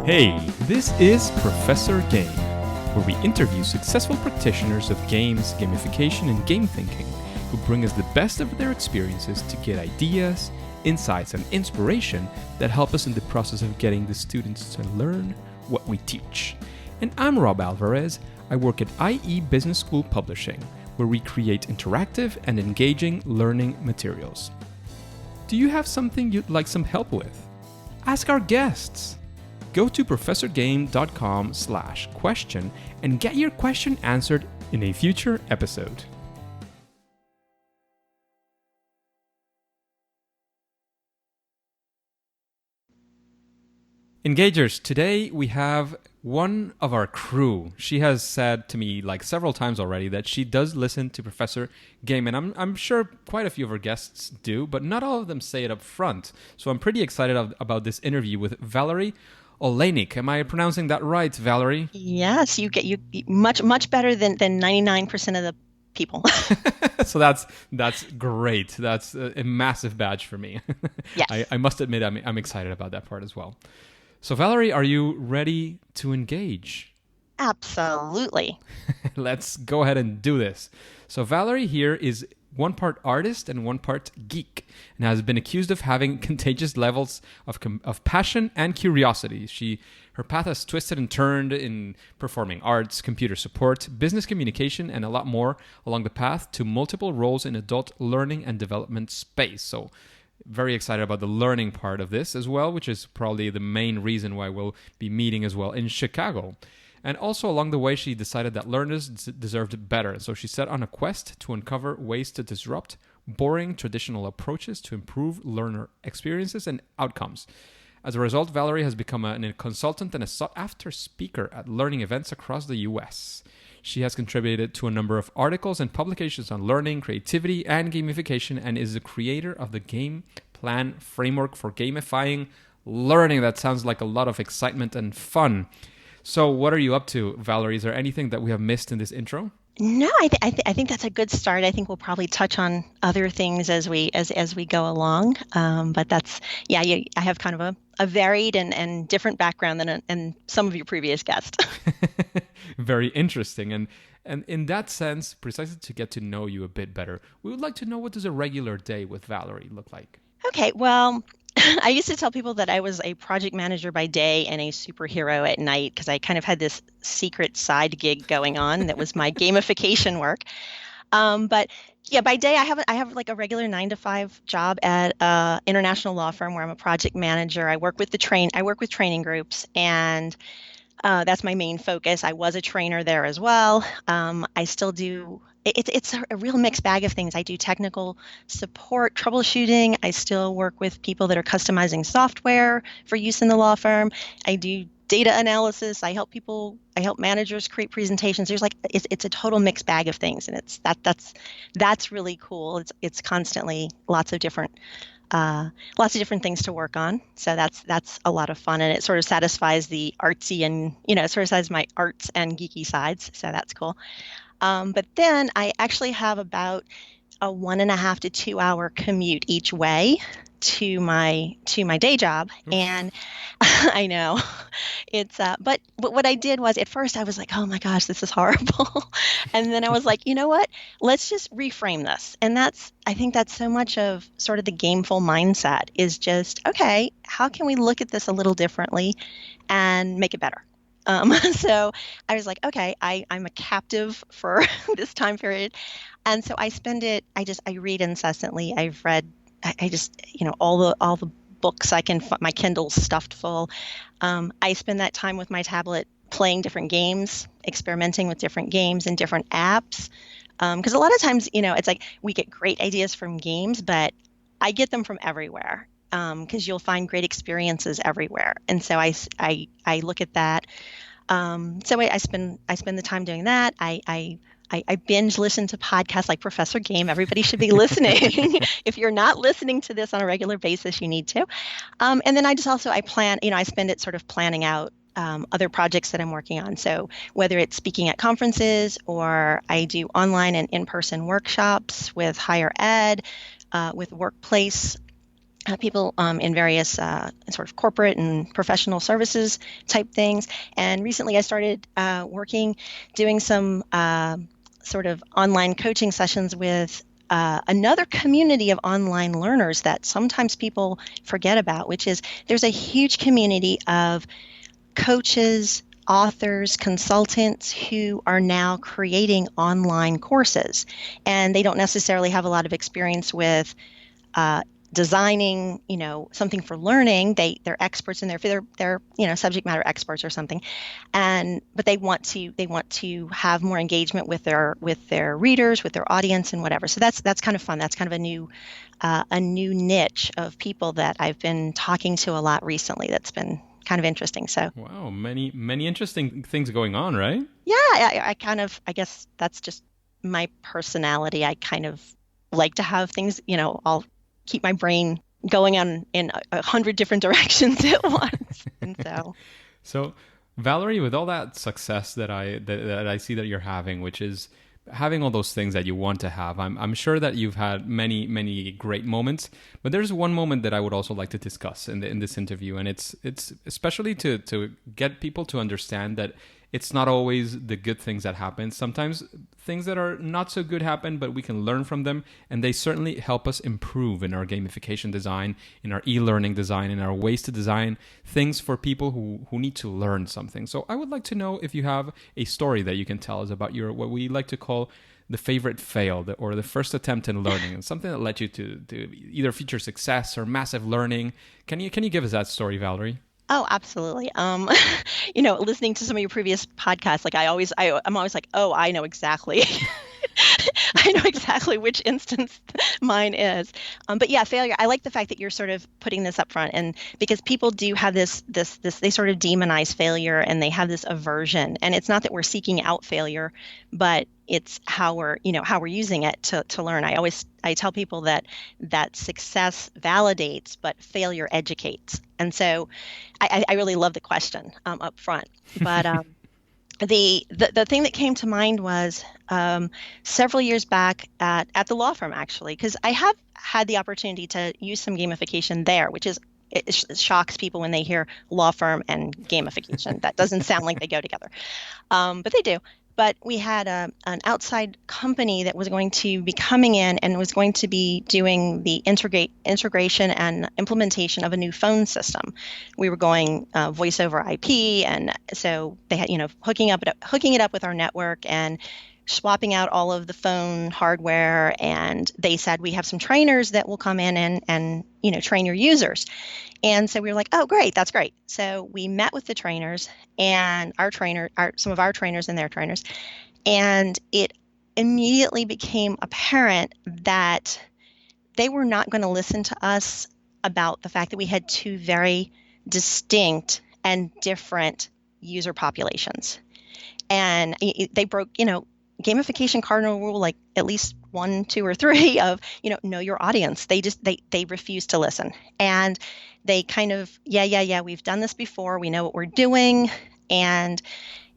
Hey, this is Professor Game, where we interview successful practitioners of games, gamification, and game thinking who bring us the best of their experiences to get ideas, insights, and inspiration that help us in the process of getting the students to learn what we teach. And I'm Rob Alvarez. I work at IE Business School Publishing, where we create interactive and engaging learning materials. Do you have something you'd like some help with? Ask our guests. Go to professorgame.com/question and get your question answered in a future episode. Engagers, today we have one of our crew. She has said to me several times already that she does listen to Professor Game, and I'm sure quite a few of our guests do, but not all of them say it up front. So I'm pretty excited about this interview with Valary Oleinik. Am I pronouncing that right, Valary? Yes, you much better than 99% of the people. So that's great. That's a massive badge for me. Yes. I must admit I'm excited about that part as well. So Valary, are you ready to engage? Absolutely. Let's go ahead and do this. So Valary here is one part artist and one part geek, and has been accused of having contagious levels of passion and curiosity. Her path has twisted and turned in performing arts, computer support, business communication, and a lot more along the path to multiple roles in adult learning and development space. So very excited about the learning part of this as well, which is probably the main reason why we'll be meeting as well in Chicago. And also along the way, she decided that learners deserved better. So she set on a quest to uncover ways to disrupt boring traditional approaches to improve learner experiences and outcomes. As a result, Valary has become a consultant and a sought-after speaker at learning events across the U.S. She has contributed to a number of articles and publications on learning, creativity, and gamification, and is the creator of the Game Plan Framework for Gamifying Learning. That sounds like a lot of excitement and fun. So what are you up to, Valary? Is there anything that we have missed in this intro? No, I think that's a good start. I think we'll probably touch on other things as we go along. But that's, I have kind of a varied and different background than some of your previous guests. Very interesting. And in that sense, precisely to get to know you a bit better, we would like to know, what does a regular day with Valary look like? Okay, well, I used to tell people that I was a project manager by day and a superhero at night, because I kind of had this secret side gig going on that was my gamification work. But yeah, by day I have like a regular 9 to 5 job at an international law firm where I'm a project manager. I work with training groups, and that's my main focus. I was a trainer there as well. I still do. It's a real mixed bag of things. I do technical support, troubleshooting. I still work with people that are customizing software for use in the law firm. I do data analysis. I help managers create presentations. It's a total mixed bag of things, and that's really cool. It's constantly lots of different things to work on. So that's a lot of fun, and it sort of satisfies the artsy and it sort of satisfies my arts and geeky sides. So that's cool. But then I actually have about a 1.5 to 2 hour commute each way to my day job. And I know it's, but what I did was, at first I was like, oh my gosh, this is horrible. And then I was like, you know what, let's just reframe this. And I think that's so much of sort of the gameful mindset, is just, okay, how can we look at this a little differently and make it better? So I was like, okay, I'm a captive for this time period. And so I read incessantly. I've read, I just, all the books I can, my Kindle's stuffed full. I spend that time with my tablet playing different games, experimenting with different games and different apps. Because a lot of times, it's like we get great ideas from games, but I get them from everywhere. Because you'll find great experiences everywhere. And so I look at that. So I spend the time doing that. I binge listen to podcasts like Professor Game. Everybody should be listening. If you're not listening to this on a regular basis, you need to. And then I plan, I spend it sort of planning out other projects that I'm working on. So whether it's speaking at conferences, or I do online and in-person workshops with higher ed, with workplace people in various sort of corporate and professional services type things. And recently I started doing some sort of online coaching sessions with another community of online learners that sometimes people forget about, which is there's a huge community of coaches, authors, consultants who are now creating online courses. And they don't necessarily have a lot of experience with designing, something for learning. They're experts in they're subject matter experts or something, but they want to have more engagement with their readers, with their audience, and whatever. So that's kind of fun. That's kind of a new niche of people that I've been talking to a lot recently. That's been kind of interesting. So Wow, many interesting things going on, right? yeah, I guess that's just my personality. I kind of like to have things, I'll keep my brain going in 100 different directions at once. And so, So, Valerie, with all that success that I see that you're having, which is having all those things that you want to have, I'm sure that you've had many great moments. But there's one moment that I would also like to discuss in this interview, and it's especially to get people to understand that it's not always the good things that happen. Sometimes things that are not so good happen, but we can learn from them, and they certainly help us improve in our gamification design, in our e-learning design, in our ways to design things for people who need to learn something. So I would like to know if you have a story that you can tell us about your what we like to call the favorite fail, or the first attempt in learning, and something that led you to either feature success or massive learning. Can you give us that story, Valerie? oh, absolutely. Listening to some of your previous podcasts, like I'm always like, oh, I know exactly. I know exactly which instance mine is. But yeah, failure. I like the fact that you're sort of putting this up front, and because people do have this, they sort of demonize failure, and they have this aversion. And it's not that we're seeking out failure, but it's how we're using it to learn. I tell people that success validates, but failure educates. And so I really love the question up front. But the thing that came to mind was several years back at the law firm, actually, because I have had the opportunity to use some gamification there, which is it shocks people when they hear law firm and gamification. That doesn't sound like they go together, but they do. But we had an outside company that was going to be coming in and was going to be doing the integration and implementation of a new phone system. We were going voice over IP, and so they had, hooking it up with our network and swapping out all of the phone hardware. And they said, we have some trainers that will come in and train your users. And so we were like, oh, great, that's great. So we met with the trainers and some of our trainers and their trainers, and it immediately became apparent that they were not going to listen to us about the fact that we had two very distinct and different user populations. And they broke, gamification cardinal rule, like at least 1, 2, or 3 of, know your audience. They refuse to listen. And they kind of, yeah, we've done this before. We know what we're doing. And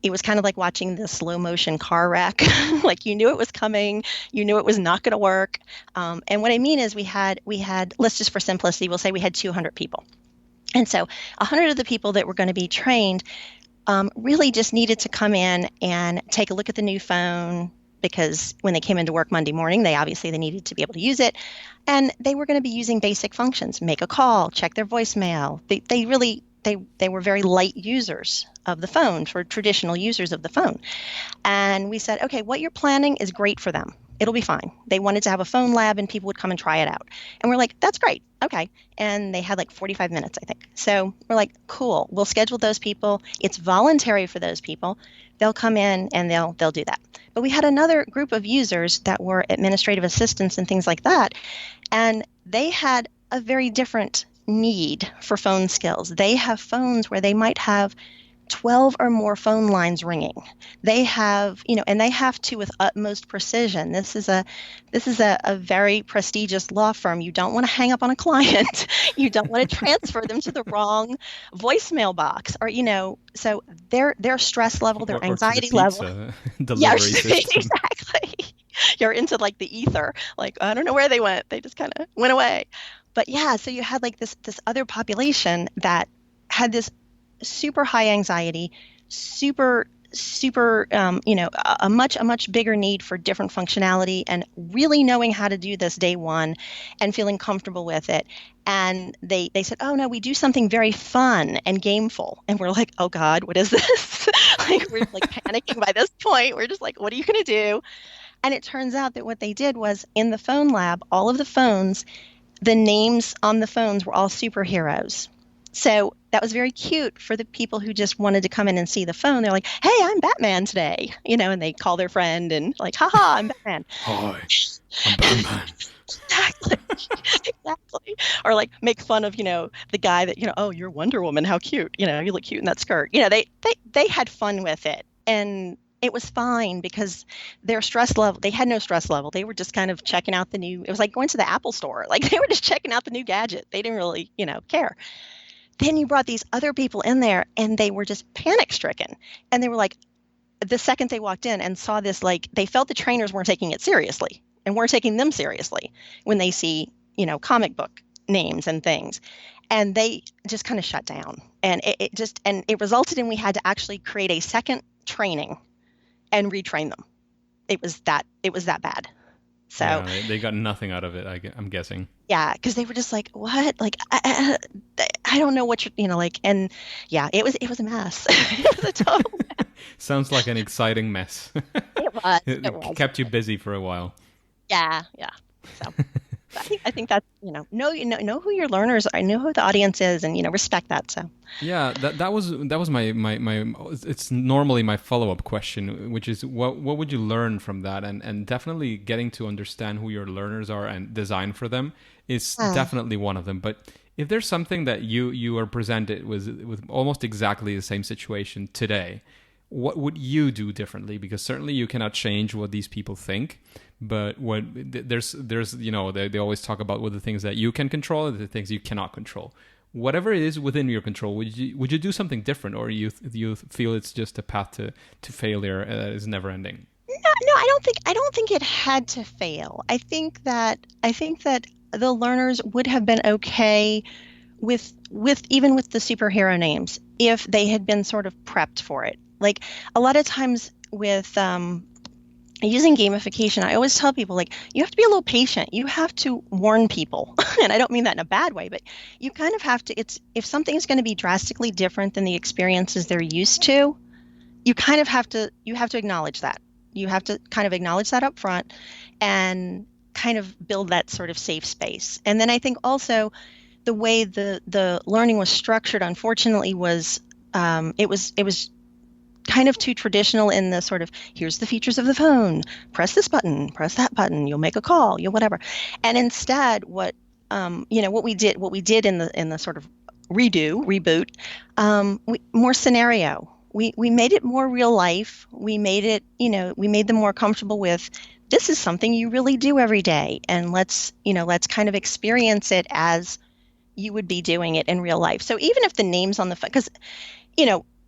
it was kind of like watching the slow motion car wreck. Like you knew it was coming, you knew it was not going to work. And what I mean is we had, let's just for simplicity, we'll say we had 200 people. And so 100 of the people that were going to be trained really just needed to come in and take a look at the new phone, because when they came into work Monday morning, they needed to be able to use it. And they were going to be using basic functions, make a call, check their voicemail. They were very light users of the phone, for traditional users of the phone. And we said, okay, what you're planning is great for them. It'll be fine. They wanted to have a phone lab and people would come and try it out. And we're like, that's great. Okay. And they had like 45 minutes, I think. So we're like, cool. We'll schedule those people. It's voluntary for those people. They'll come in and they'll do that. But we had another group of users that were administrative assistants and things like that. And they had a very different need for phone skills. They have phones where they might have 12 or more phone lines ringing. They have, and they have to with utmost precision. This is a very prestigious law firm. You don't want to hang up on a client. You don't want to transfer them to the wrong voicemail box, or so their stress level, their anxiety level. Delivery system. Exactly. You're into like the ether. Like, I don't know where they went. They just kind of went away. But yeah, so you had like this other population that had this super high anxiety, super a much bigger need for different functionality and really knowing how to do this day one and feeling comfortable with it. And they said, oh no, we do something very fun and gameful. And we're like, oh God, what is this? Like we're like panicking by this point. We're just like, what are you going to do? And it turns out that what they did was in the phone lab, all of the phones, the names on the phones were all superheroes. So that was very cute for the people who just wanted to come in and see the phone. They're like, hey, I'm Batman today, and they call their friend and like, haha, I'm Batman. Hi, I'm Batman. Exactly. Exactly. Or like make fun of, the guy that, oh, you're Wonder Woman. How cute. You look cute in that skirt. They had fun with it. And it was fine because their stress level, they had no stress level. They were just kind of checking out it was like going to the Apple store. Like they were just checking out the new gadget. They didn't really, care. Then you brought these other people in there and they were just panic stricken. And they were like, the second they walked in and saw this, like they felt the trainers weren't taking it seriously and weren't taking them seriously when they see, comic book names and things. And they just kind of shut down. And it resulted in we had to actually create a second training and retrain them. It was that bad. So yeah, they got nothing out of it, I'm guessing. yeah, because they were just like, what? Like, I don't know what you're, like, and yeah, it was a mess. It was a total mess. Sounds like an exciting mess. It was. It kept you busy for a while. Yeah, yeah. So I think that's, know who your learners are, know who the audience is, and respect that. So yeah, that was my it's normally my follow-up question, which is what would you learn from that, and definitely getting to understand who your learners are and design for them is definitely one of them. But if there's something that you are presented with almost exactly the same situation today, what would you do differently? Because certainly you cannot change what these people think, but there's they always talk about what the things that you can control and the things you cannot control. Whatever it is within your control, would you do something different, or you feel it's just a path to failure that is never ending? No, I don't think it had to fail. I think that the learners would have been okay with even with the superhero names if they had been sort of prepped for it. Like a lot of times with using gamification, I always tell people, like, you have to be a little patient. You have to warn people. And I don't mean that in a bad way, but you kind of have to, if something is going to be drastically different than the experiences they're used to, you kind of have to acknowledge that. You have to kind of acknowledge that up front and kind of build that sort of safe space. And then I think also the way the learning was structured, unfortunately, was it was kind of too traditional in the sort of, here's the features of the phone, press this button, press that button, you'll make a call, you'll whatever. And instead, what we did in the sort of reboot, more scenario. We made it more real life. We made it, we made them more comfortable with, this is something you really do every day, and let's kind of experience it as you would be doing it in real life. So even if the names on the phone, because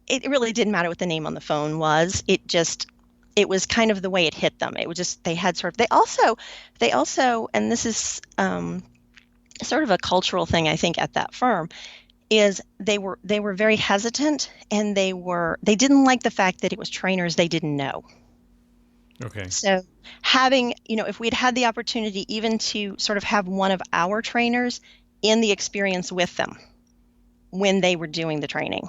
it really didn't matter what the name on the phone was. It was kind of the way it hit them. It was just, they also, and this is sort of a cultural thing, I think, at that firm, is they were very hesitant, and they didn't like the fact that it was trainers they didn't know. Okay. So having, if we'd had the opportunity even to sort of have one of our trainers in the experience with them when they were doing the training,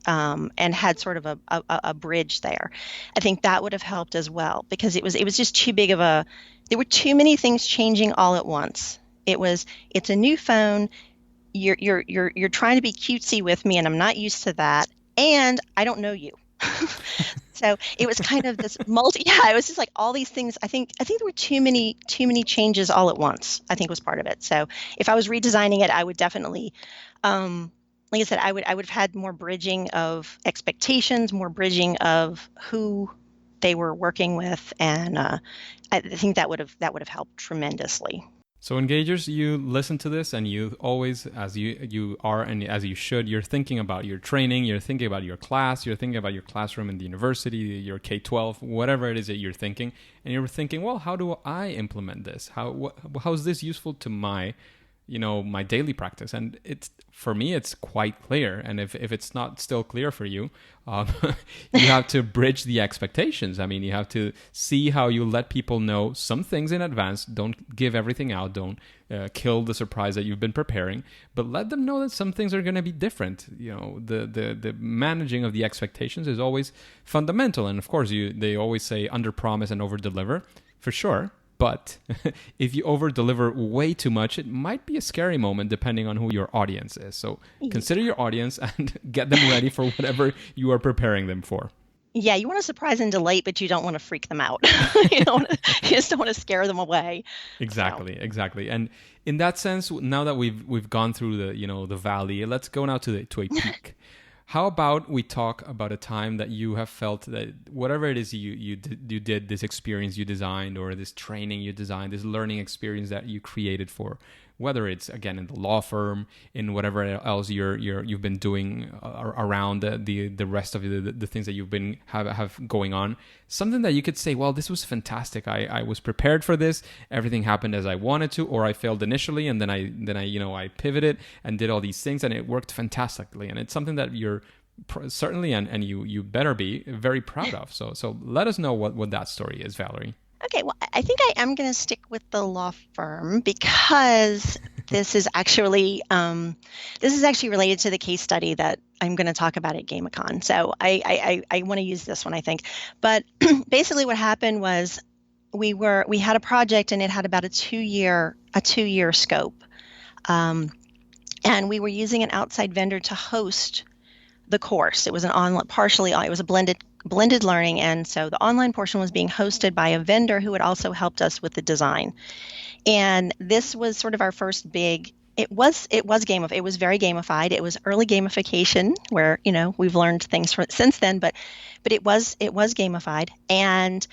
and had sort of a bridge there, I think that would have helped as well, because it was just too big of there were too many things changing all at once. It's a new phone. You're trying to be cutesy with me, and I'm not used to that, and I don't know you. So it was kind of this it was just like all these things. I think there were too many changes all at once, I think, was part of it. So if I was redesigning it, I would definitely, like I said, I would have had more bridging of expectations, more bridging of who they were working with, and I think that would have helped tremendously. So engagers, you listen to this, and you always, as you are and as you should, you're thinking about your training, you're thinking about your class, you're thinking about your classroom in the university, your K-12, whatever it is that you're thinking, and you're thinking, well, how do I implement this? How is this useful to my my daily practice. And it's, for me, it's quite clear. And if it's not still clear for you, um, you have to bridge the expectations. I mean, you have to see how you let people know some things in advance. Don't give everything out. Don't kill the surprise that you've been preparing, but let them know that some things are going to be different. The managing of the expectations is always fundamental. And of course, they always say under promise and over deliver, for sure. But if you over deliver way too much, it might be a scary moment depending on who your audience is. So consider your audience and get them ready for whatever you are preparing them for. Yeah, you want to surprise and delight, but you don't want to freak them out. You just don't want to scare them away. Exactly. And in that sense, now that we've gone through the valley, let's go now to a peak. How about we talk about a time that you have felt that whatever it is you did, this experience you designed, or this training you designed, this learning experience that you created for, whether it's again in the law firm, in whatever else you've been doing around the rest of the things that you've been have going on, something that you could say, well, this was fantastic. I was prepared for this. Everything happened as I wanted to, or I failed initially, and then I pivoted and did all these things, and it worked fantastically. And it's something that you're certainly and you better be very proud of. So let us know what that story is, Valary. Okay, well, I think I am going to stick with the law firm because this is actually related to the case study that I'm going to talk about at GamiCon. So I want to use this one, I think. But basically, what happened was we had a project, and it had about a 2-year scope, and we were using an outside vendor to host the course. It was an online, it was a blended learning, and so the online portion was being hosted by a vendor who had also helped us with the design. And this was sort of our first big. It was very gamified. It was early gamification, where we've learned things since then, but it was gamified. And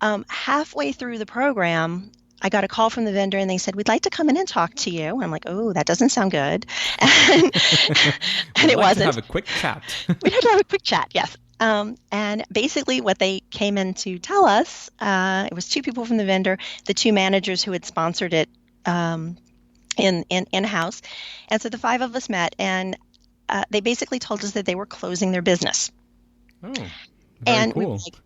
halfway through the program, I got a call from the vendor, and they said, "We'd like to come in and talk to you." And I'm like, "Oh, that doesn't sound good." And it wasn't. To have a quick chat. We had to have a quick chat, yes. And basically what they came in to tell us, it was 2 people from the vendor, the 2 managers who had sponsored it in-house. And so the 5 of us met, and they basically told us that they were closing their business. Oh, very and cool. We were like,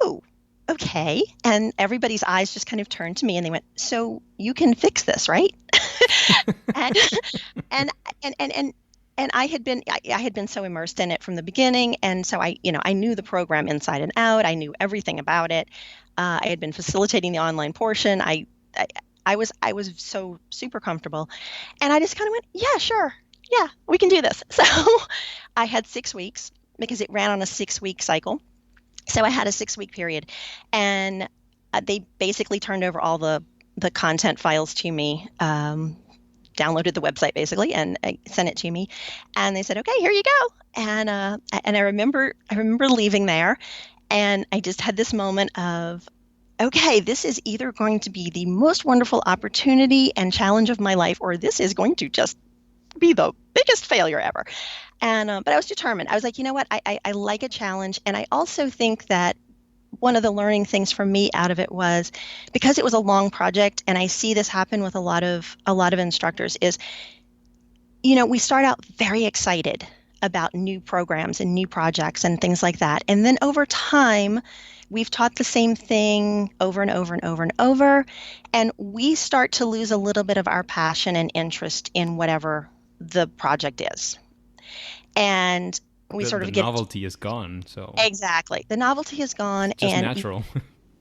oh, okay. And everybody's eyes just kind of turned to me, and they went, "So you can fix this, right?" And I had been so immersed in it from the beginning, and so I knew the program inside and out. I knew everything about it. I had been facilitating the online portion. I was so super comfortable, and I just kind of went, "Yeah, sure, yeah, we can do this." So I had 6 weeks because it ran on a 6-week cycle. So I had a 6-week period, and they basically turned over all the content files to me. Downloaded the website basically and sent it to me, and they said, "Okay, here you go." And I remember leaving there, and I just had this moment of, okay, this is either going to be the most wonderful opportunity and challenge of my life, or this is going to just be the biggest failure ever. And but I was determined. I was like, you know what? I like a challenge, and I also think that one of the learning things for me out of it was, because it was a long project, and I see this happen with a lot of instructors, is, we start out very excited about new programs and new projects and things like that. And then over time, we've taught the same thing over and over and over and over, and we start to lose a little bit of our passion and interest in whatever the project is. And we sort of the novelty is gone. So exactly, the novelty is gone, just and natural.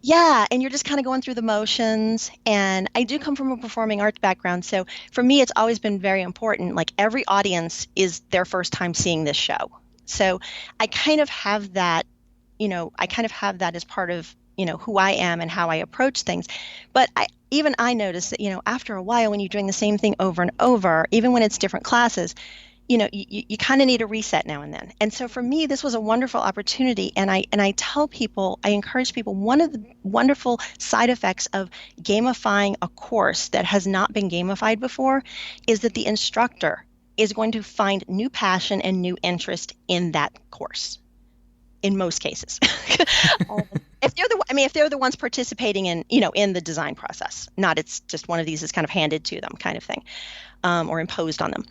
Yeah, and you're just kind of going through the motions. And I do come from a performing arts background, so for me, it's always been very important. Like, every audience is their first time seeing this show, so I kind of have that. As part of who I am and how I approach things. But I notice that after a while, when you're doing the same thing over and over, even when it's different classes, you kind of need a reset now and then. And so for me, this was a wonderful opportunity. And I encourage people, one of the wonderful side effects of gamifying a course that has not been gamified before is that the instructor is going to find new passion and new interest in that course. In most cases. if they're the ones participating in, in the design process, not it's just one of these is kind of handed to them kind of thing, or imposed on them.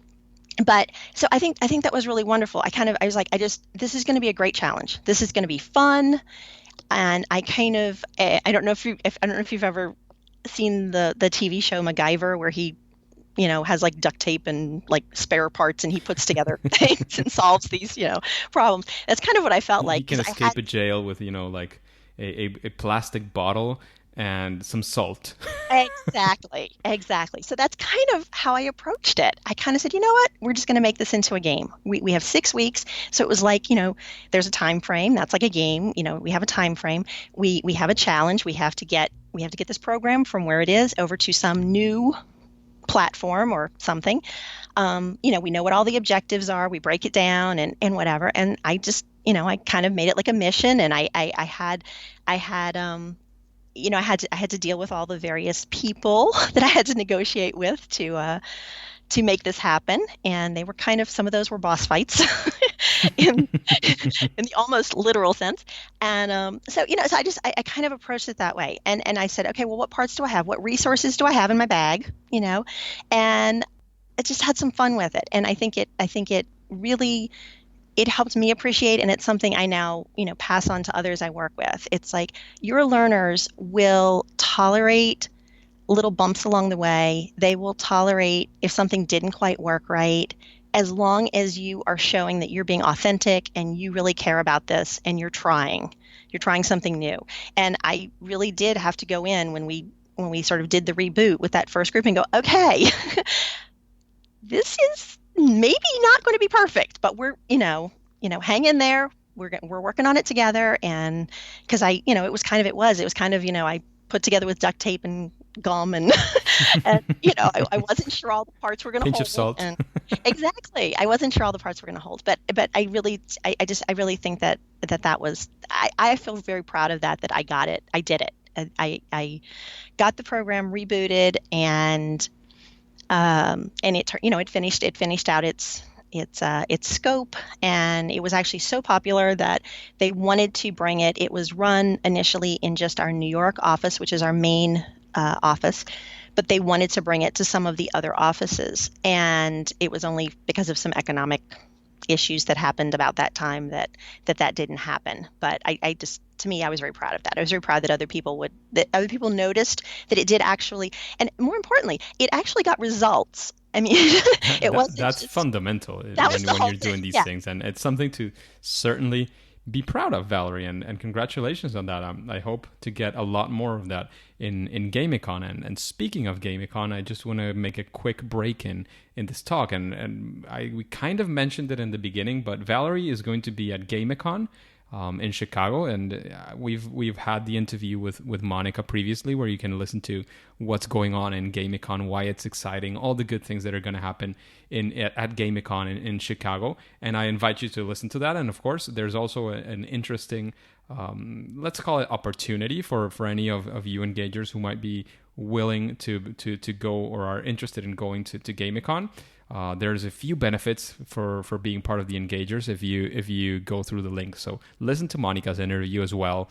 But so I think that was really wonderful. I was like, this is going to be a great challenge. This is going to be fun. And I don't know if you've ever seen the TV show MacGyver, where he, has like duct tape and like spare parts, and he puts together things and solves these, problems. That's kind of what I felt He like, can because escape a jail with, like a plastic bottle and some salt. exactly. So that's kind of how I approached it. I kind of said, you know what, we're just going to make this into a game. We have 6 weeks, so it was like, there's a time frame. That's like a game. We have a time frame. We have a challenge. We have to get this program from where it is over to some new platform or something. We know what all the objectives are. We break it down and whatever. And I just, I kind of made it like a mission. And I had to deal with all the various people that I had to negotiate with to make this happen. And they were some of those were boss fights in in the almost literal sense. And so I kind of approached it that way. And I said, okay, well, what parts do I have? What resources do I have in my bag? And I just had some fun with it. And I think it really, it helped me appreciate, and it's something I now, pass on to others I work with. It's like, your learners will tolerate little bumps along the way. They will tolerate if something didn't quite work right, as long as you are showing that you're being authentic and you really care about this and you're trying something new. And I really did have to go in when we sort of did the reboot with that first group and go, okay, this is maybe not going to be perfect, but we're, hang in there. We're working on it together. And because it was kind of, I put together with duct tape and gum and, and I wasn't sure all the parts were going to hold. Pinch of salt. And exactly. I wasn't sure all the parts were going to hold, but I really think that was, I feel very proud of that I got it. I did it. I got the program rebooted, and it finished out its scope, and it was actually so popular that they wanted to bring it. It was run initially in just our New York office, which is our main office, but they wanted to bring it to some of the other offices, and it was only because of some economic issues that happened about that time that didn't happen. But to me, I was very proud of that. I was very proud that other people noticed that it did actually, and more importantly, it actually got results. I mean, that's fundamental when you're doing these things, and it's something to certainly be proud of, Valary, and congratulations on that. I hope to get a lot more of that in GamiCon. And speaking of GamiCon, I just want to make a quick break in this talk, and we kind of mentioned it in the beginning, but Valary is going to be at GamiCon in Chicago, and we've had the interview with Monica previously, where you can listen to what's going on in GamiCon, why it's exciting, all the good things that are going to happen at GamiCon in Chicago, and I invite you to listen to that. And of course, there's also an interesting, let's call it opportunity for any of you engagers who might be willing to go or are interested in going to GamiCon. There's a few benefits for being part of the engagers if you go through the link. So listen to Monica's interview as well,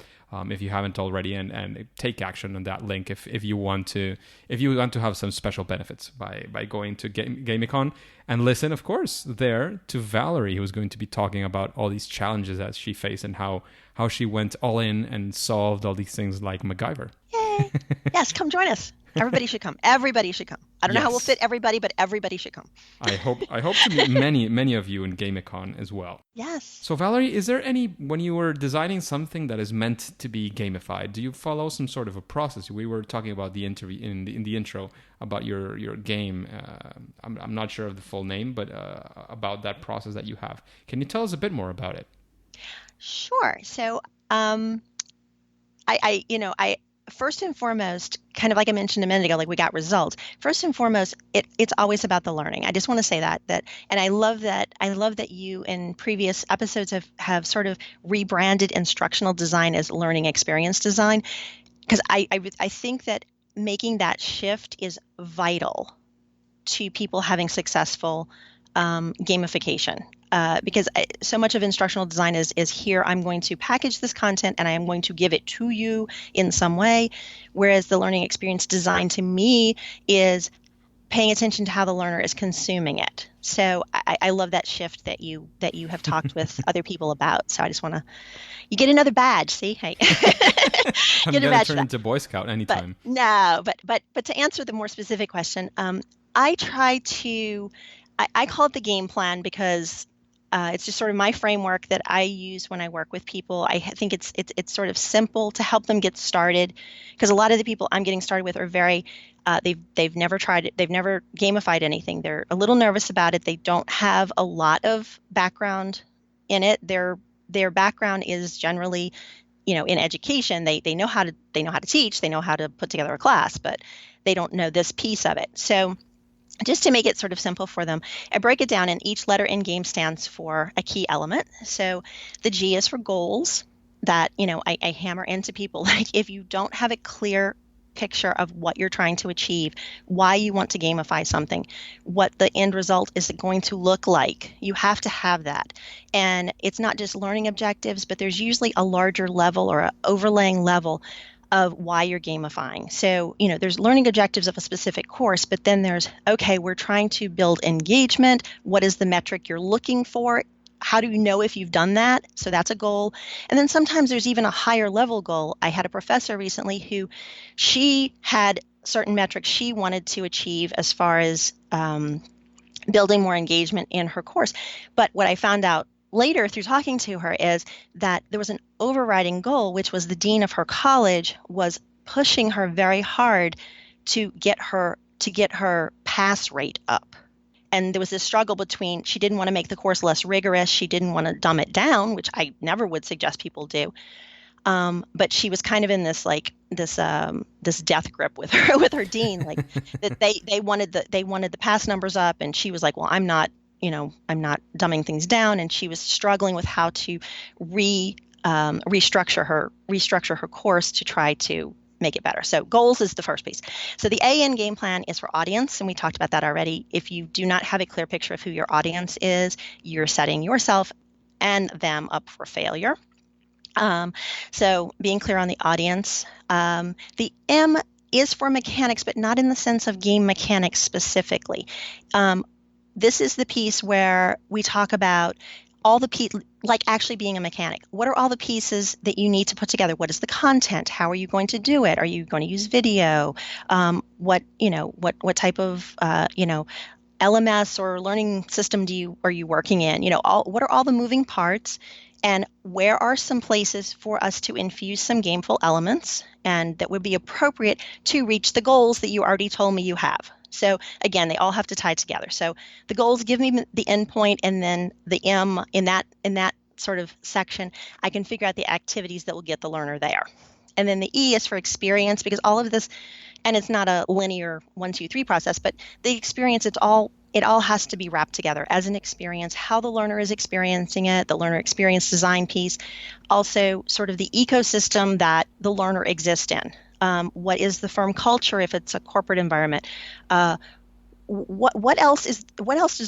if you haven't already, and take action on that link if you want to have some special benefits by going to GamiCon, and listen, of course, there to Valary, who's going to be talking about all these challenges that she faced and how she went all in and solved all these things like MacGyver. Yay! Yes, come join us. Everybody should come. Everybody should come. I don't know how we'll fit everybody, but everybody should come. I hope to meet many of you in GamiCon as well. Yes. So Valary, is there when you were designing something that is meant to be gamified, do you follow some sort of a process? We were talking about the interview in the intro about your game. I'm not sure of the full name, but about that process that you have. Can you tell us a bit more about it? Sure. So, I first and foremost, kind of like I mentioned a minute ago, like we got results. First and foremost, it's always about the learning. I just want to say that, and I love that you in previous episodes have sort of rebranded instructional design as learning experience design, because I think that making that shift is vital to people having successful gamification. because so much of instructional design is here, I'm going to package this content and I am going to give it to you in some way, whereas the learning experience design to me is paying attention to how the learner is consuming it. So I love that shift that you have talked with other people about. So I just want to, you get another badge. See, hey, I'm get a gonna badge turn for that. into Boy Scout But anytime. no, but to answer the more specific question, I try to, I call it the game plan because it's just sort of my framework that I use when I work with people. I think it's sort of simple to help them get started, because a lot of the people I'm getting started with are very they've never tried it, they've never gamified anything. They're a little nervous about it. They don't have a lot of background in it. Their background is generally, in education. They know how to teach, they know how to put together a class, but they don't know this piece of it. So just to make it sort of simple for them, I break it down, and each letter in game stands for a key element. So the G is for goals that, I hammer into people. Like, if you don't have a clear picture of what you're trying to achieve, why you want to gamify something, what the end result is going to look like, you have to have that. And it's not just learning objectives, but there's usually a larger level or an overlaying level of why you're gamifying. So, there's learning objectives of a specific course, but then there's, okay, we're trying to build engagement. What is the metric you're looking for? How do you know if you've done that? So that's a goal. And then sometimes there's even a higher level goal. I had a professor recently who, she had certain metrics she wanted to achieve as far as building more engagement in her course. But what I found out later through talking to her is that there was an overriding goal, which was the dean of her college was pushing her very hard to get her pass rate up. And there was this struggle between, she didn't want to make the course less rigorous, she didn't want to dumb it down, which I never would suggest people do. But she was kind of in this this death grip with her dean, like that they wanted the pass numbers up, and she was like, well, I'm not dumbing things down, and she was struggling with how to restructure her course to try to make it better. So goals is the first piece. So the A in game plan is for audience, and we talked about that already. If you do not have a clear picture of who your audience is, you're setting yourself and them up for failure. So being clear on the audience. The M is for mechanics, but not in the sense of game mechanics specifically. This is the piece where we talk about all the like actually being a mechanic. What are all the pieces that you need to put together? What is the content? How are you going to do it? Are you going to use video? What type of LMS or learning system are you working in? What are all the moving parts? And where are some places for us to infuse some gameful elements and that would be appropriate to reach the goals that you already told me you have? So again, they all have to tie together. So the goals give me the endpoint, and then the M in that sort of section, I can figure out the activities that will get the learner there. And then the E is for experience, because all of this, and it's not a linear 1, 2, 3 process, but the experience, it all has to be wrapped together as an experience, how the learner is experiencing it, the learner experience design piece, also sort of the ecosystem that the learner exists in. What is the firm culture if it's a corporate environment? What else does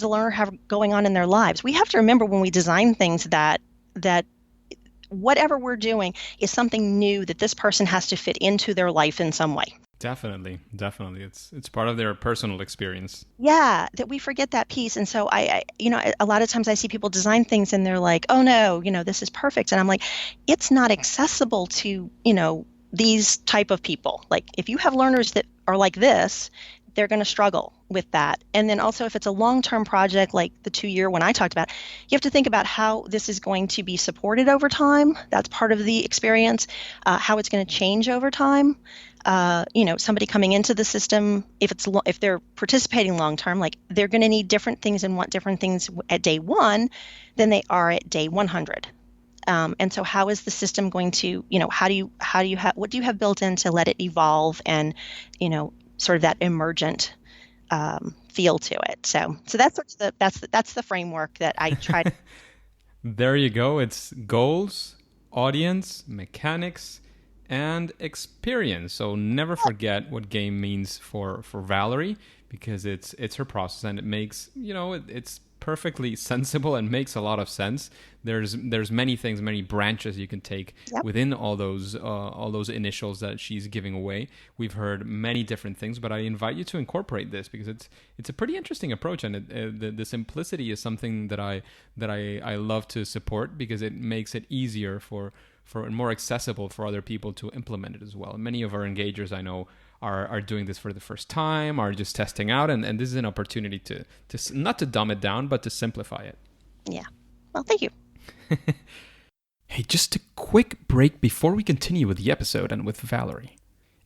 the learner have going on in their lives? We have to remember when we design things that whatever we're doing is something new that this person has to fit into their life in some way. Definitely. It's part of their personal experience. Yeah, that we forget that piece. And so I a lot of times I see people design things and they're like, oh no, this is perfect. And I'm like, it's not accessible to, these type of people. Like, if you have learners that are like this, they're going to struggle with that. And then also, if it's a long-term project like the 2-year one I talked about, you have to think about how this is going to be supported over time. That's part of the experience, how it's going to change over time. Somebody coming into the system, if they're participating long-term, like, they're going to need different things and want different things at day 1 than they are at day 100. And so how is the system going to, what do you have built in to let it evolve and, sort of that emergent feel to it. So that's the framework that I try to. There you go. It's goals, audience, mechanics, and experience. So never forget what game means for Valary, because it's her process, and it makes, it's perfectly sensible and makes a lot of sense. There's many things, many branches you can take within all those initials that she's giving away. We've heard many different things, but I invite you to incorporate this because it's a pretty interesting approach, and the simplicity is something that I love to support because it makes it easier for and more accessible for other people to implement it as well. Many of our engagers I know are doing this for the first time, are just testing out, and this is an opportunity to not to dumb it down, but to simplify it. Yeah. Well, thank you. Hey, just a quick break before we continue with the episode and with Valary.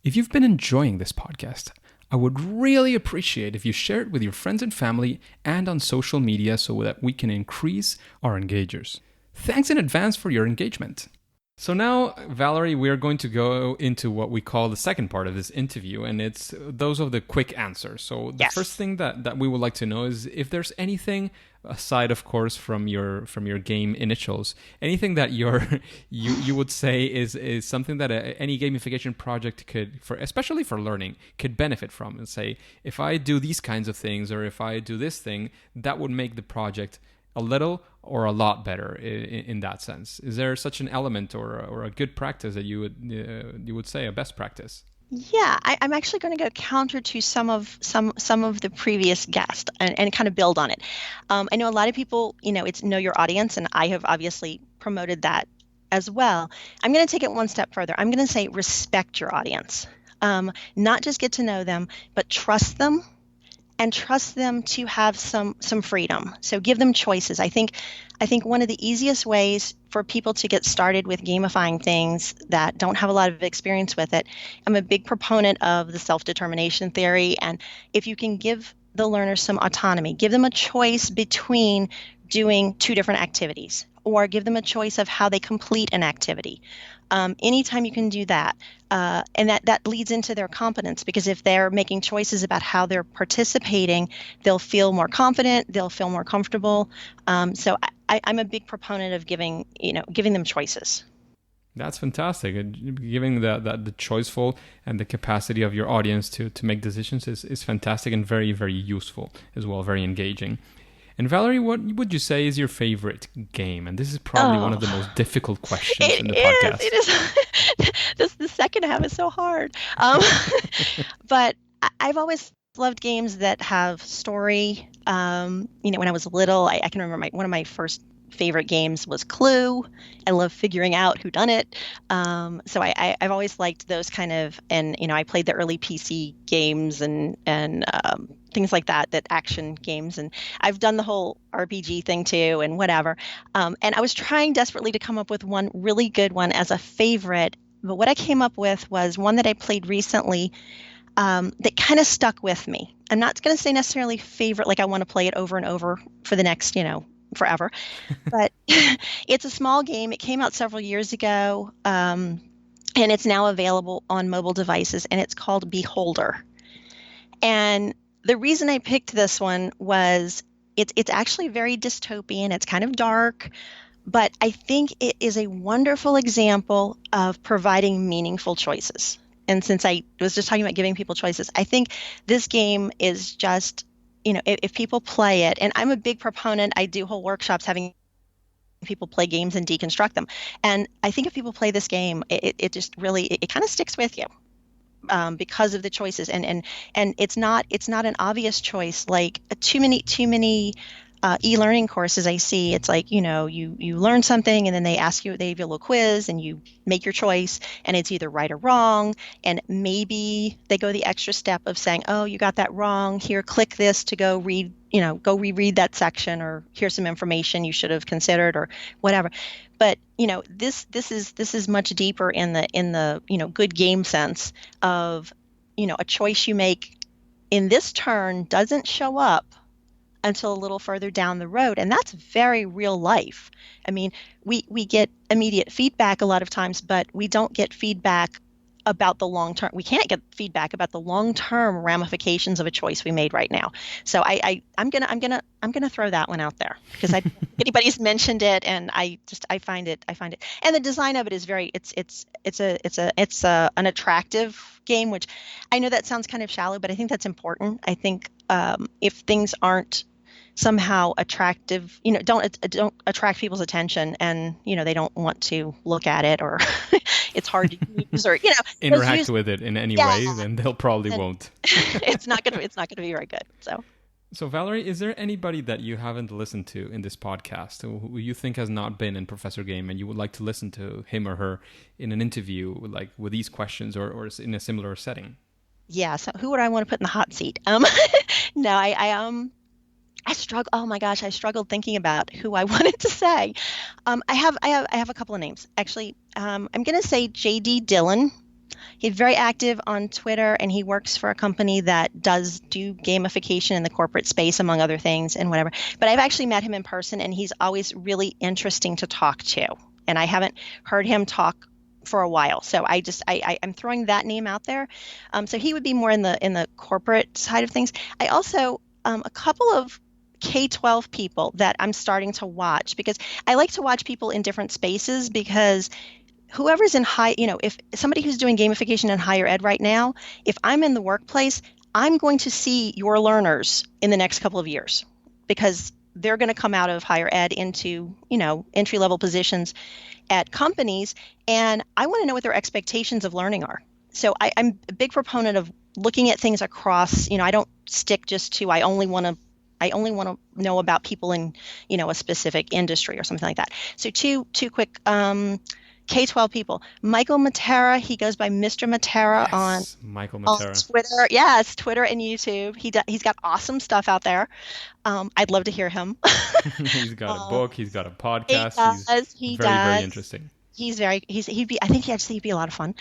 If you've been enjoying this podcast, I would really appreciate if you share it with your friends and family and on social media so that we can increase our engagers. Thanks in advance for your engagement. So now, Valary, we are going to go into what we call the second part of this interview, and it's those of the quick answers. So the first thing that we would like to know is if there's anything aside, of course, from your game initials, anything that you would say is something that any gamification project could, especially for learning, could benefit from, and say, if I do these kinds of things or if I do this thing, that would make the project a little or a lot better in that sense. Is there such an element or a good practice that you would say a best practice? Yeah, I'm actually going to go counter to some of the previous guests and kind of build on it. I know a lot of people, it's know your audience, and I have obviously promoted that as well. I'm going to take it one step further. I'm going to say respect your audience, not just get to know them, but trust them. And trust them to have some freedom. So give them choices. I think one of the easiest ways for people to get started with gamifying things that don't have a lot of experience with it, I'm a big proponent of the self-determination theory. And if you can give the learner some autonomy, give them a choice between doing two different activities, or give them a choice of how they complete an activity. Anytime you can do that, and that leads into their competence, because if they're making choices about how they're participating, they'll feel more confident, they'll feel more comfortable. So I'm a big proponent of giving them choices. That's fantastic. Giving the choiceful and the capacity of your audience to make decisions is fantastic and very, very useful as well, very engaging. And Valary, what would you say is your favorite game? And this is probably one of the most difficult questions in the podcast. It is. The second half is so hard. But I've always loved games that have story. When I was little, I can remember one of my first favorite games was Clue. I love figuring out who done it. So I've always liked those kind of, and I played the early PC games and things like that action games, and I've done the whole RPG thing too, and whatever. And I was trying desperately to come up with one really good one as a favorite, but what I came up with was one that I played recently that kind of stuck with me. I'm not going to say necessarily favorite, like I want to play it over and over for the next, forever. But it's a small game. It came out several years ago, and it's now available on mobile devices, and it's called Beholder. And the reason I picked this one was it's actually very dystopian. It's kind of dark, but I think it is a wonderful example of providing meaningful choices. And since I was just talking about giving people choices, I think this game is just, if people play it, and I'm a big proponent, I do whole workshops having people play games and deconstruct them. And I think if people play this game, it just really, it kind of sticks with you. Because of the choices, and it's not an obvious choice, like too many e-learning courses I see. It's like you learn something, and then they give you a little quiz, and you make your choice, and it's either right or wrong, and maybe they go the extra step of saying, oh, you got that wrong, here, click this to go read, go reread that section, or here's some information you should have considered, or whatever. But this is much deeper in the good game sense of a choice you make in this turn doesn't show up until a little further down the road, and that's very real life. I mean, we get immediate feedback a lot of times, but we don't get feedback about the long term. We can't get feedback about the long term ramifications of a choice we made right now. So I'm gonna throw that one out there because anybody's mentioned it, and I find it, and the design of it is very, it's an attractive game, which I know that sounds kind of shallow, but I think that's important. I think if things aren't somehow attractive, don't attract people's attention, and they don't want to look at it, or it's hard to use, or Interact with it in any yeah, way, then they'll probably and won't. it's not gonna be very good. So, Valerie, is there anybody that you haven't listened to in this podcast who you think has not been in Professor Game and you would like to listen to him or her in an interview, like with these questions or in a similar setting? Yeah. So who would I want to put in the hot seat? No, I struggle. Oh my gosh, I struggled thinking about who I wanted to say. I have a couple of names actually. I'm going to say J.D. Dillon. He's very active on Twitter, and he works for a company that does do gamification in the corporate space, among other things, and whatever. But I've actually met him in person, and he's always really interesting to talk to. And I haven't heard him talk for a while, so I'm throwing that name out there. So he would be more in the corporate side of things. I also a couple of K-12 people that I'm starting to watch, because I like to watch people in different spaces, because whoever's in if somebody who's doing gamification in higher ed right now, if I'm in the workplace, I'm going to see your learners in the next couple of years, because they're going to come out of higher ed into, entry-level positions at companies, and I want to know what their expectations of learning are. So I'm a big proponent of looking at things across, I don't stick just to, I only want to know about people in, a specific industry or something like that. So two quick K-12 people. Michael Matera, he goes by Mr. Matera on Twitter. Yes, Twitter and YouTube. He's got awesome stuff out there. I'd love to hear him. He's got a book. He's got a podcast. He does. Very interesting. I think he'd be a lot of fun.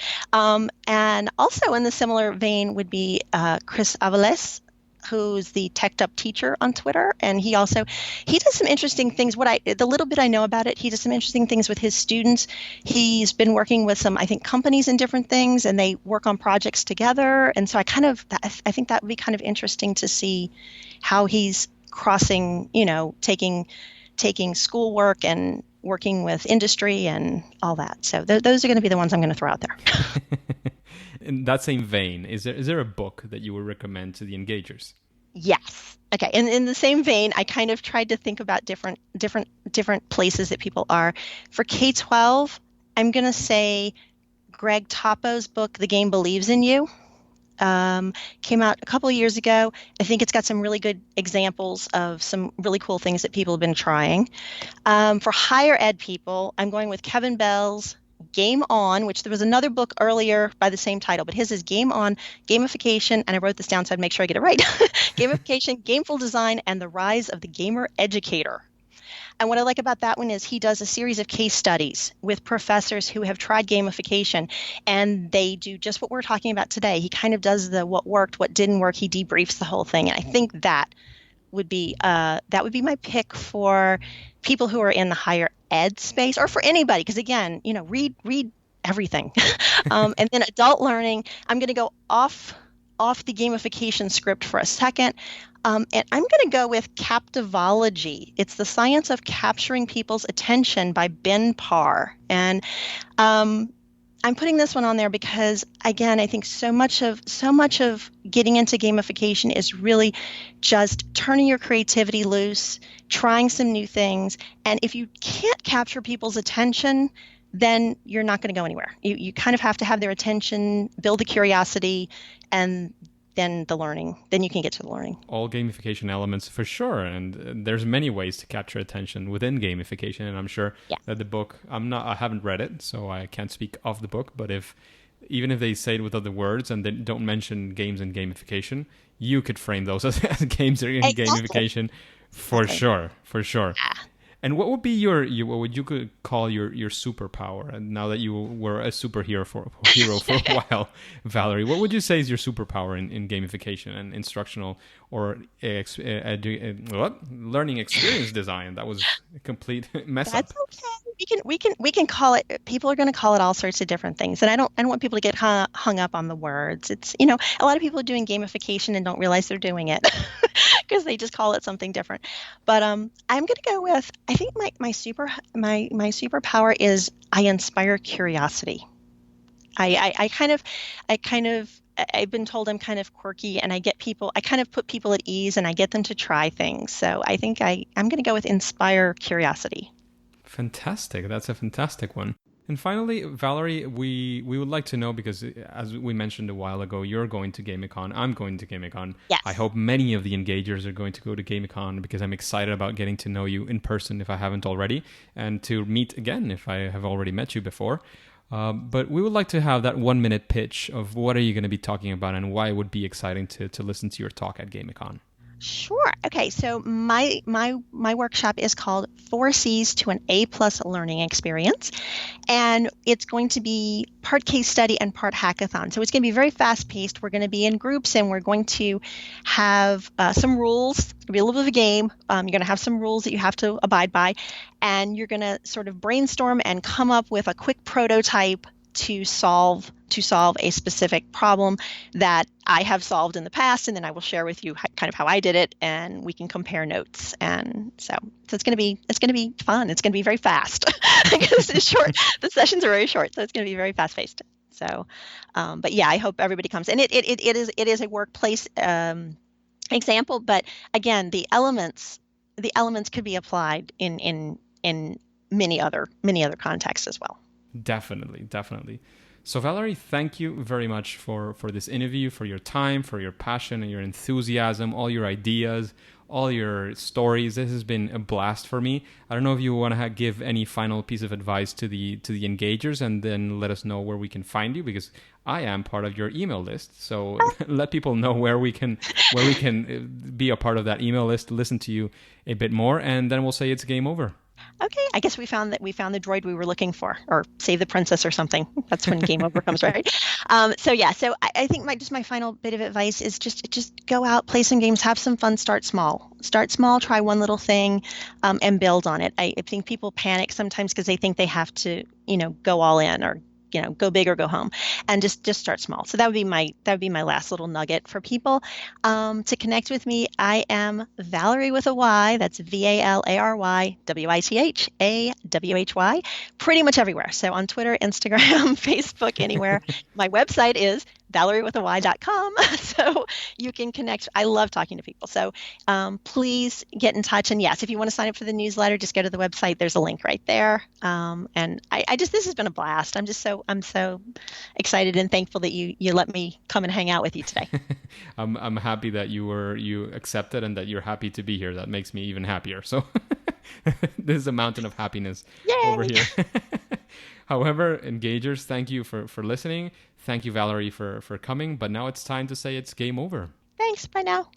And also in the similar vein would be Chris Avales, who's the Teched Up teacher on Twitter, and he does some interesting things. The little bit I know about it, he does some interesting things with his students. He's been working with some, I think, companies and different things, and they work on projects together. And so I think that would be kind of interesting to see how he's crossing, taking schoolwork and working with industry and all that. So those are going to be the ones I'm going to throw out there. In that same vein, is there a book that you would recommend to the engagers? Yes. Okay. And in the same vein, I kind of tried to think about different places that people are. For K-12, I'm going to say Greg Topo's book, The Game Believes in You. Came out a couple of years ago. I think it's got some really good examples of some really cool things that people have been trying. For higher ed people, I'm going with Kevin Bell's Game On, which there was another book earlier by the same title, but his is Game On, Gamification, and I wrote this down so I'd make sure I get it right. Gamification, Gameful Design, and the Rise of the Gamer Educator. And what I like about that one is he does a series of case studies with professors who have tried gamification, and they do just what we're talking about today. He kind of does what worked, what didn't work. He debriefs the whole thing, and I think that would be my pick for people who are in the higher ed space, or for anybody, because again, read everything. And then adult learning, I'm going to go off the gamification script for a second. And I'm going to go with Captivology. It's the science of capturing people's attention by Ben Parr. And I'm putting this one on there because, again, I think so much of getting into gamification is really just turning your creativity loose, trying some new things. And if you can't capture people's attention, then you're not going to go anywhere. You kind of have to have their attention, build the curiosity, and then the learning. Then you can get to the learning. All gamification elements for sure, and there's many ways to capture attention within gamification. And I'm sure that the book, I haven't read it, so I can't speak of the book. But even if they say it with other words and they don't mention games and gamification, you could frame those as games and gamification for sure. Yeah. And what would be what would you could call your superpower? And now that you were a superhero for a while, Valerie, what would you say is your superpower in gamification and instructional or learning experience design? That was a complete mess up. That's okay. We can call it. People are going to call it all sorts of different things, and I don't want people to get hung up on the words. It's a lot of people are doing gamification and don't realize they're doing it because they just call it something different. But I'm going to go with, I think my superpower is I inspire curiosity. I kind of I've been told I'm kind of quirky, and I kind of put people at ease, and I get them to try things. So I think I'm going to go with inspire curiosity. Fantastic. That's a fantastic one. And finally, Valary, we would like to know, because as we mentioned a while ago, you're going to GamiCon, I'm going to GamiCon. Yes. I hope many of the engagers are going to go to GamiCon, because I'm excited about getting to know you in person if I haven't already, and to meet again if I have already met you before. But we would like to have that 1-minute pitch of what are you going to be talking about and why it would be exciting to listen to your talk at GamiCon. Sure. Okay. So my workshop is called 4 C's to an A+ learning experience, and it's going to be part case study and part hackathon. So it's going to be very fast paced. We're going to be in groups, and we're going to have some rules. It's going to be a little bit of a game. You're going to have some rules that you have to abide by, and you're going to sort of brainstorm and come up with a quick prototype to solve a specific problem that I have solved in the past, and then I will share with you kind of how I did it, and we can compare notes. And so it's going to be fun. It's going to be very fast because it's short. The sessions are very short, so it's going to be very fast paced. So, but yeah, I hope everybody comes. And it is a workplace example, but again, the elements could be applied in many other contexts as well. Definitely. So Valary, thank you very much for this interview, for your time, for your passion and your enthusiasm, all your ideas, all your stories. This has been a blast for me. I don't know if you want to give any final piece of advice to the engagers, and then let us know where we can find you, because I am part of your email list. So let people know where we can be a part of that email list, listen to you a bit more, and then we'll say it's game over. Okay, I guess we found the droid we were looking for, or save the princess or something. That's when game over comes, right? So I think my final bit of advice is just go out, play some games, have some fun, start small, try one little thing, and build on it. I think people panic sometimes because they think they have to, go all in, or go big or go home, and just start small. So that would be my last little nugget for people. To connect with me, I am Valary with a Y. That's VALARY WITHAWHY. Pretty much everywhere. So on Twitter, Instagram, Facebook, anywhere. My website is ValaryWithAY.com, so you can connect. I love talking to people. So please get in touch. And yes, if you want to sign up for the newsletter, just go to the website. There's a link right there. And this has been a blast. I'm so excited and thankful that you let me come and hang out with you today. I'm happy that you accepted and that you're happy to be here. That makes me even happier. So this is a mountain of happiness. Yay! Over here. However, engagers, thank you for listening. Thank you, Valary, for coming. But now it's time to say it's game over. Thanks. Bye now.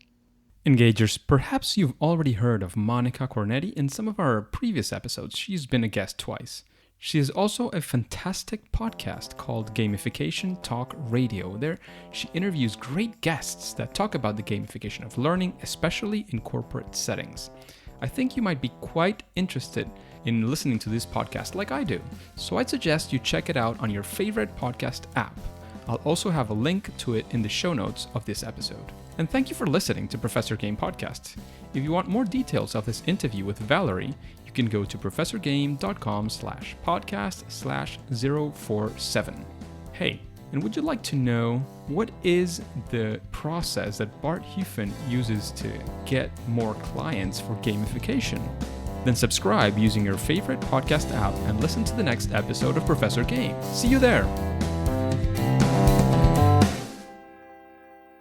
Engagers, perhaps you've already heard of Monica Cornetti in some of our previous episodes. She's been a guest twice. She has also a fantastic podcast called Gamification Talk Radio. There, she interviews great guests that talk about the gamification of learning, especially in corporate settings. I think you might be quite interested in listening to this podcast like I do. So I'd suggest you check it out on your favorite podcast app. I'll also have a link to it in the show notes of this episode. And thank you for listening to Professor Game Podcast. If you want more details of this interview with Valary, you can go to professorgame.com/podcast/047. Hey, and would you like to know what is the process that Bart Hufen uses to get more clients for gamification? Then subscribe using your favorite podcast app and listen to the next episode of Professor Game. See you there!